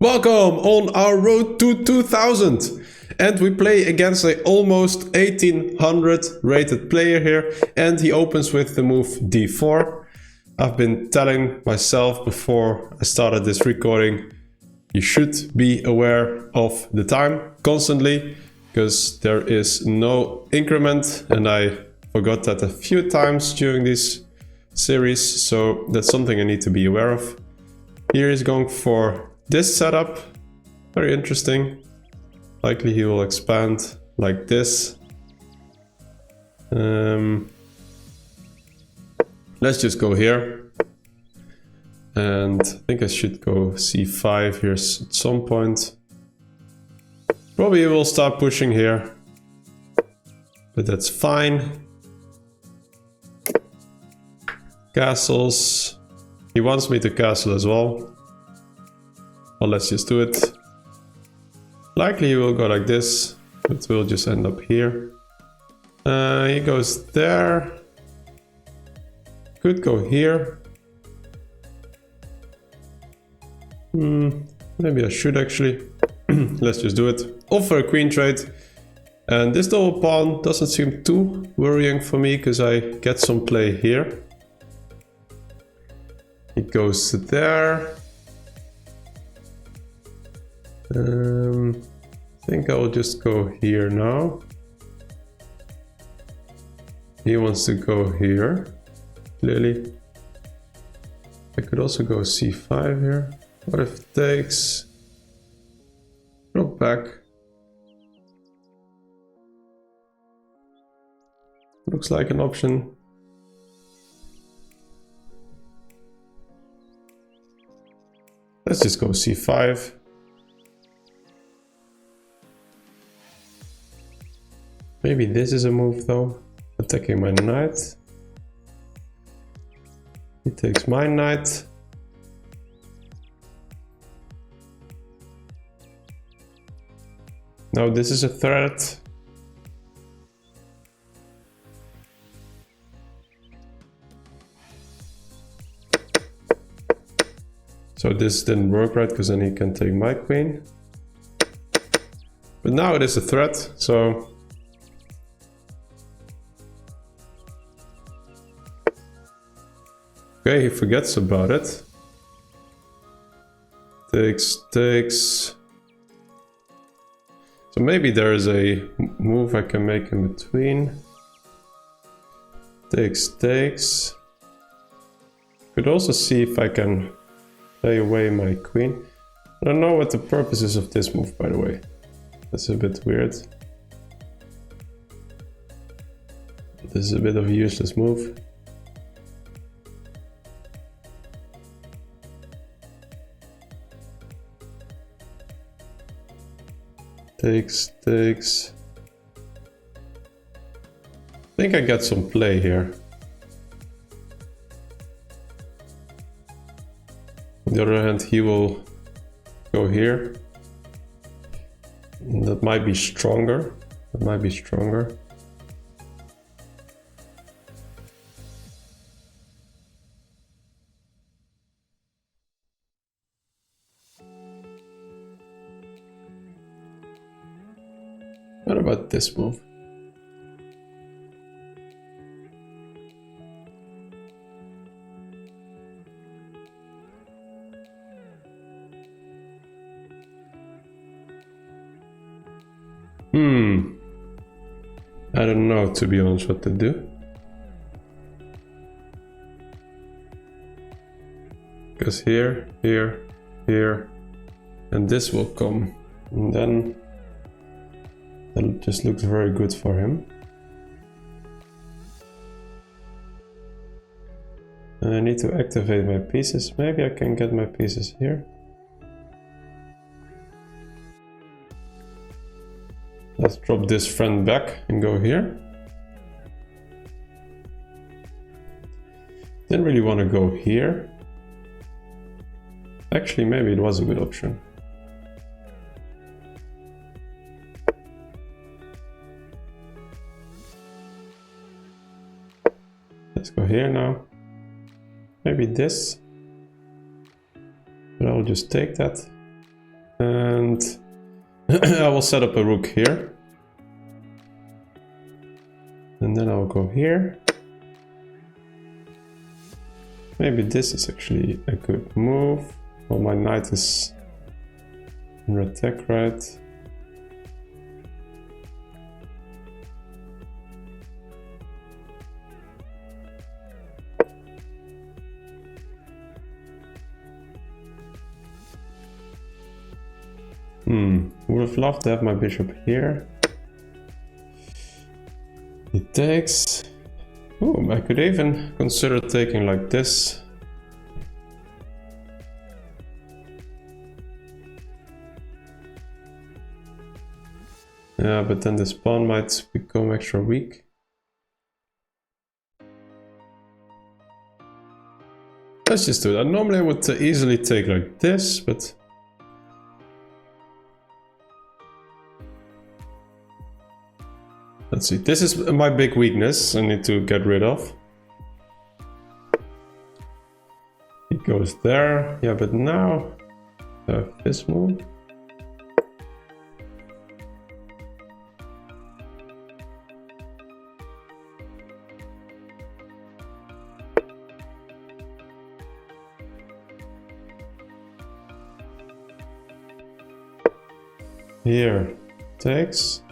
Welcome on our road to 2000, and we play against a almost 1800 rated player here, and he opens with the move d4. I've been telling myself before I started this recording, you should be aware of the time constantly, because there is no increment, and I forgot that a few times during this series, so that's something I need to be aware of. Here he's going for this setup, very interesting. Likely he will expand like this. Let's just go here. And I think I should go c5 here at some point. Probably he will start pushing here, but that's fine. Castles. He wants me to castle as well. Well, let's just do it. Likely he will go like this, but we'll just end up here. He goes there. Could go here. Maybe I should actually. Let's just do it. Offer a queen trade. And this double pawn doesn't seem too worrying for me, because I get some play here. He goes there. I think I will just go here now. He wants to go here, clearly. I could also go c5 here. What if it takes? Drop back. Looks like an option. Let's just go c5. Maybe this is a move though, attacking my knight. He takes my knight. Now this is a threat. So this didn't work right, because then he can take my queen. But now it is a threat, so okay, he forgets about it. Takes. So maybe there is a move I can make in between. Takes. Could also see if I can play away my queen. I don't know what the purpose is of this move, by the way. That's a bit weird. This is a bit of a useless move. Takes. I think I get some play here. On the other hand, he will go here. And that might be stronger. What about this move? I don't know, to be honest, what to do. Because here, and this will come, and then that just looks very good for him. And I need to activate my pieces. Maybe I can get my pieces here. Let's drop this friend back and go here. Didn't really want to go here. Actually, maybe it was a good option. Let's go here now. Maybe this. But I'll just take that. And I will set up a rook here. And then I'll go here. Maybe this is actually a good move. Well, my knight is under attack, right? Would have loved to have my bishop here. He takes. Oh, I could even consider taking like this. Yeah, but then this pawn might become extra weak. Let's just do that. Normally I would easily take like this, but... Let's see, this is my big weakness I need to get rid of. He goes there, yeah, but now I have this move. Here, takes.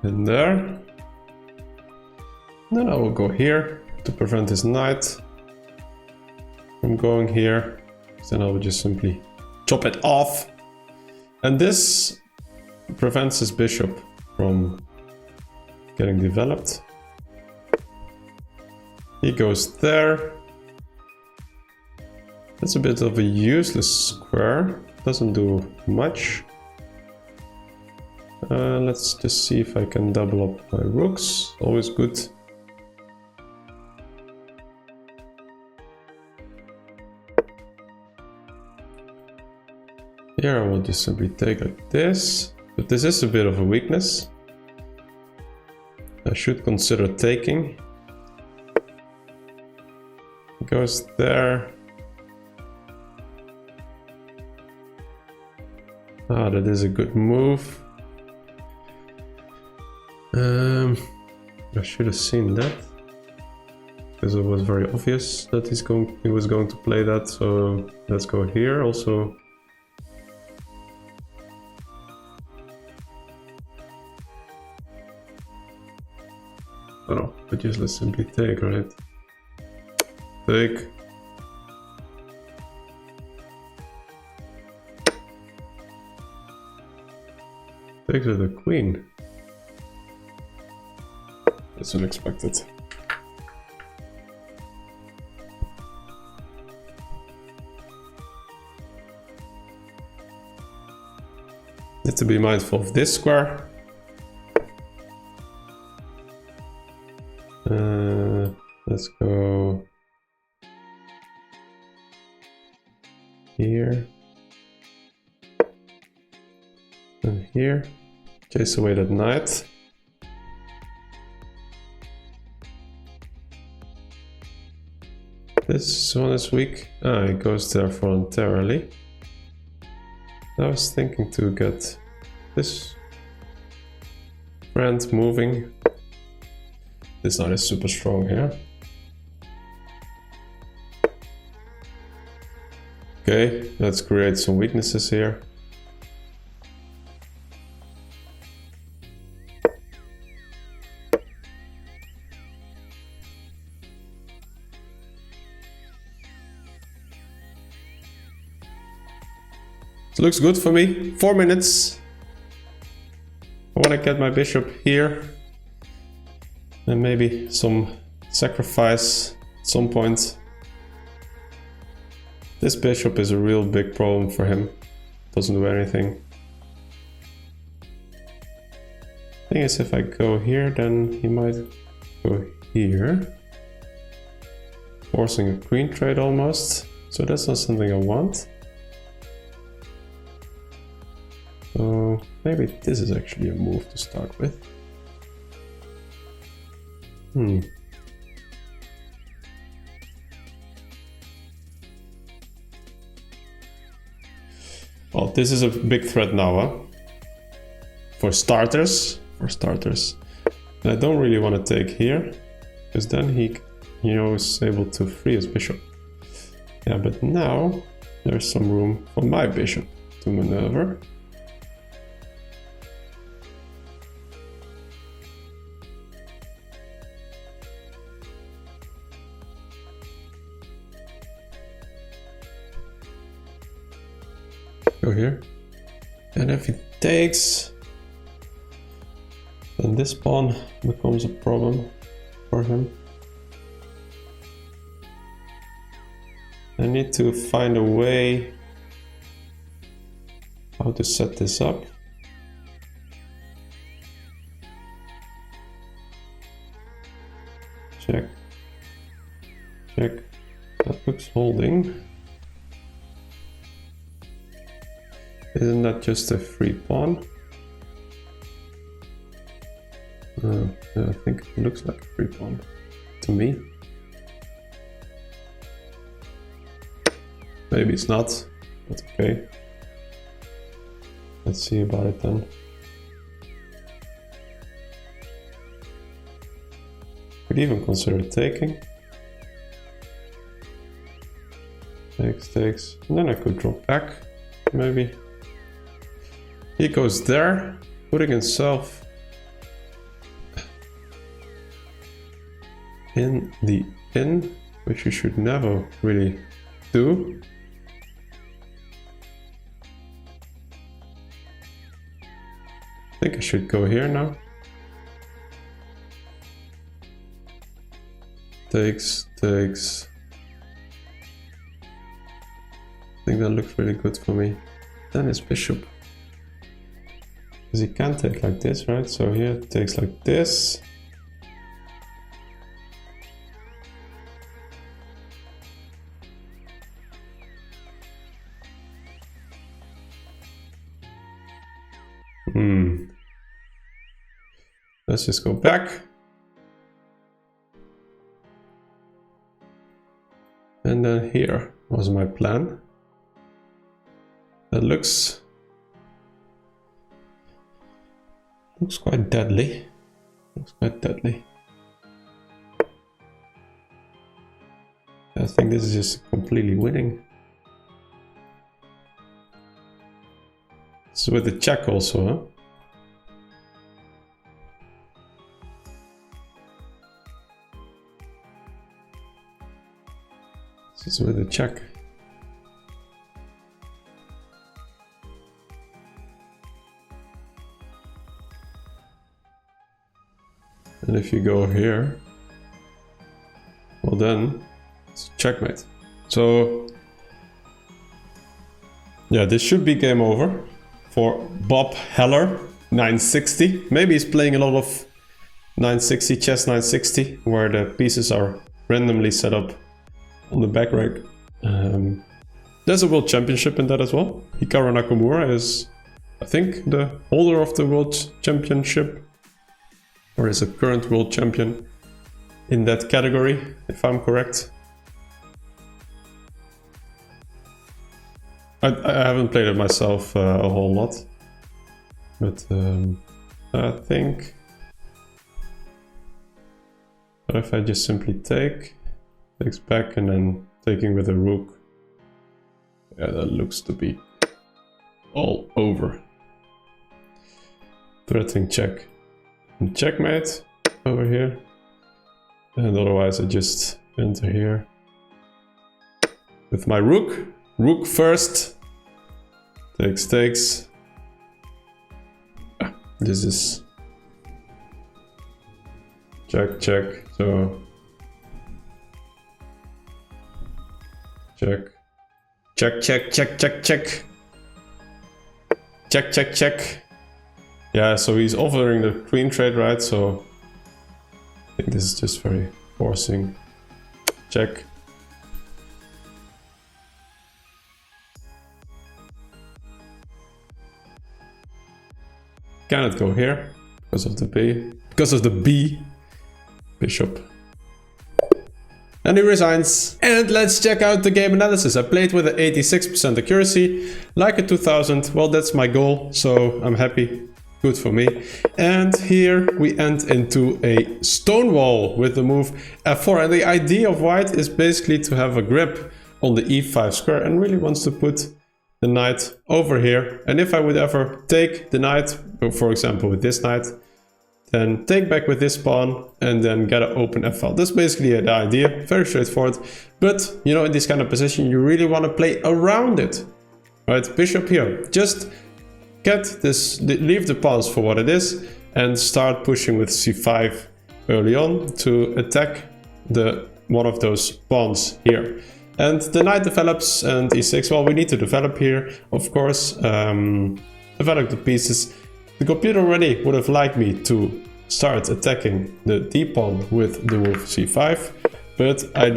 And there. Then I will go here to prevent his knight from going here. Then I will just simply chop it off. And this prevents his bishop from getting developed. He goes there. That's a bit of a useless square. Doesn't do much. Let's just see if I can double up my rooks. Always good. Here I will just simply take like this. But this is a bit of a weakness. I should consider taking. Goes there. Ah, that is a good move. I should have seen that, because it was very obvious that he was going to play that. So let's go here also. Oh no, but just let's simply take, right? Take. Take to the queen. That's unexpected. Need to be mindful of this square. Let's go here and here. Chase away that knight. This one is weak. Ah, it goes there voluntarily. I was thinking to get this friend moving. This knight is super strong here. Okay, let's create some weaknesses here. It looks good for me. 4 minutes. I want to get my bishop here. And maybe some sacrifice at some point. This bishop is a real big problem for him. Doesn't do anything. Thing is, if I go here, then he might go here. Forcing a queen trade almost. So that's not something I want. So maybe this is actually a move to start with. Well, this is a big threat now, huh? For starters. And I don't really want to take here, because then he, you know, is able to free his bishop. Yeah, but now there's some room for my bishop to maneuver. Go here. And if he takes, then this pawn becomes a problem for him. I need to find a way how to set this up. Check. Check. That looks holding. Isn't that just a free pawn? Yeah, I think it looks like a free pawn to me. Maybe it's not, but okay. Let's see about it then. Could even consider taking. Takes. And then I could drop back, maybe. He goes there, putting himself in the pin, which you should never really do. I think I should go here now. Takes. I think that looks really good for me. Then his bishop. Because he can't take like this, right? So here it takes like this. Let's just go back. And then here was my plan. That looks quite deadly. I think this is just completely winning. It's with the check also, huh? This is with the check. And if you go here, well then it's checkmate. So yeah, this should be game over for Bob Heller 960. Maybe he's playing a lot of 960, chess 960, where the pieces are randomly set up on the back rank. There's a world championship in that as well. Hikaru Nakamura is, I think, the holder of the world championship, or is a current world champion in that category, if I'm correct. I haven't played it myself a whole lot, but I think that if I just simply takes back and then taking with a rook, yeah, that looks to be all over. Threatening check. And checkmate over here, and otherwise I just enter here with my rook. Rook first. Takes. This is check. So check. Check. Yeah, so he's offering the queen trade, right? So I think this is just very forcing. Check. Cannot go here because of the B. Bishop. And he resigns. And let's check out the game analysis. I played with an 86% accuracy, like a 2000. Well, that's my goal, so I'm happy. Good for me. And here we end into a stone wall with the move f4. And the idea of white is basically to have a grip on the e5 square and really wants to put the knight over here. And if I would ever take the knight, for example with this knight, then take back with this pawn and then get an open f file. That's basically the idea, very straightforward. But you know, in this kind of position, you really want to play around it, right? Bishop here, just get this, leave the pawns for what it is and start pushing with c5 early on to attack one of those pawns here. And the knight develops and e6, well, we need to develop here, of course, develop the pieces. The computer already would have liked me to start attacking the d-pawn with the move c5, but I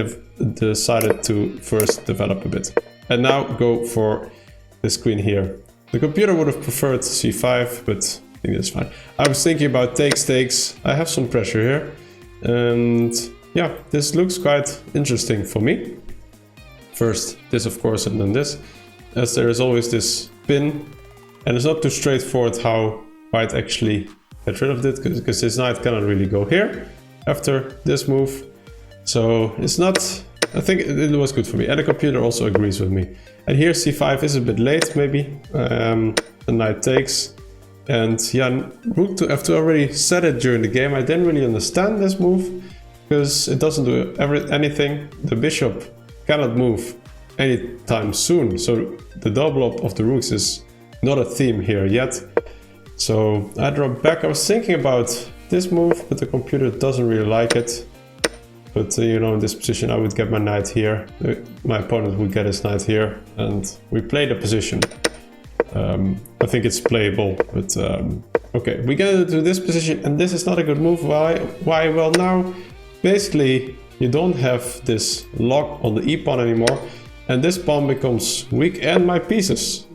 decided to first develop a bit. And now go for this queen here. The computer would have preferred c5, but I think that's fine. I was thinking about takes. I have some pressure here. And yeah, this looks quite interesting for me. First this, of course, and then this, as there is always this pin. And it's not too straightforward how white actually get rid of it, because this knight cannot really go here after this move. So it's not, I think it was good for me. And the computer also agrees with me. And here c5 is a bit late, maybe. The knight takes. And yeah, rook to f2, already said it during the game. I didn't really understand this move, because it doesn't do anything. The bishop cannot move anytime soon. So the double up of the rooks is not a theme here yet. So I drop back. I was thinking about this move, but the computer doesn't really like it. But you know, in this position I would get my knight here. My opponent would get his knight here, and we play the position. I think it's playable, but okay, we get into this position, and this is not a good move. Why? Well, now basically you don't have this lock on the e-pawn anymore, and this pawn becomes weak, and my pieces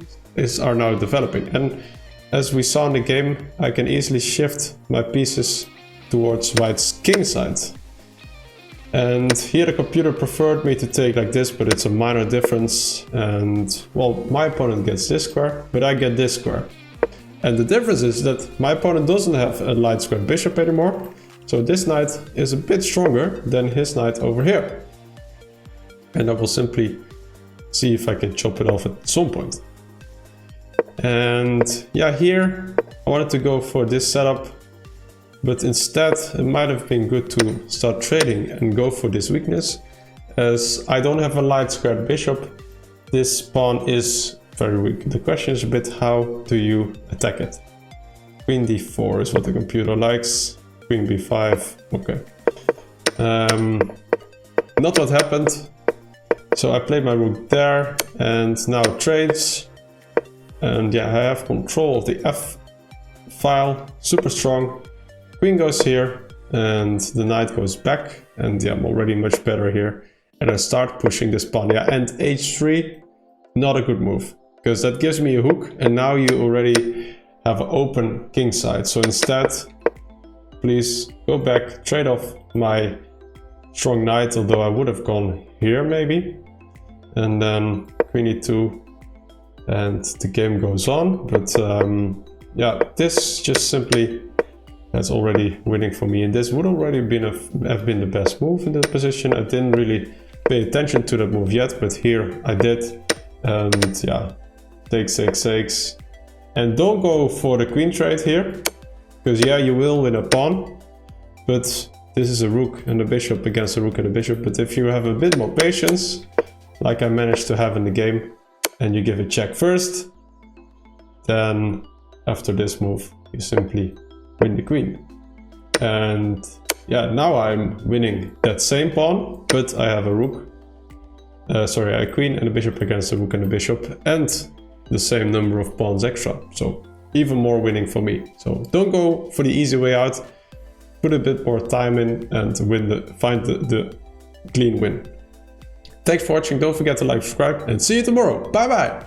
are now developing. And as we saw in the game, I can easily shift my pieces towards white's king side. And here the computer preferred me to take like this, but it's a minor difference. And well, my opponent gets this square, but I get this square. And the difference is that my opponent doesn't have a light square bishop anymore. So this knight is a bit stronger than his knight over here. And I will simply see if I can chop it off at some point. And yeah, here I wanted to go for this setup, but instead it might have been good to start trading and go for this weakness. As I don't have a light squared bishop, this pawn is very weak. The question is a bit, how do you attack it? Queen d4 is what the computer likes. Queen b5, okay. Not what happened. So I played my rook there, and now trades. And yeah, I have control of the f file, super strong. Queen goes here, and the knight goes back. And yeah, I'm already much better here. And I start pushing this pawn. Yeah, and h3, not a good move, because that gives me a hook, and now you already have an open king side. So instead, please go back, trade off my strong knight, although I would have gone here maybe. And then queen e2, and the game goes on. But yeah, this just simply, that's already winning for me. And this would already have been the best move in that position. I didn't really pay attention to that move yet, but here I did. And yeah, takes. And don't go for the queen trade here, because yeah, you will win a pawn, but this is a rook and a bishop against a rook and a bishop. But if you have a bit more patience, like I managed to have in the game, and you give a check first, then after this move you simply win the queen. And yeah, now I'm winning that same pawn, but I have a rook, a queen and a bishop against a rook and a bishop, and the same number of pawns extra, so even more winning for me. So don't go for the easy way out, put a bit more time in and find the clean win. Thanks for watching, don't forget to like, subscribe, and see you tomorrow. Bye bye!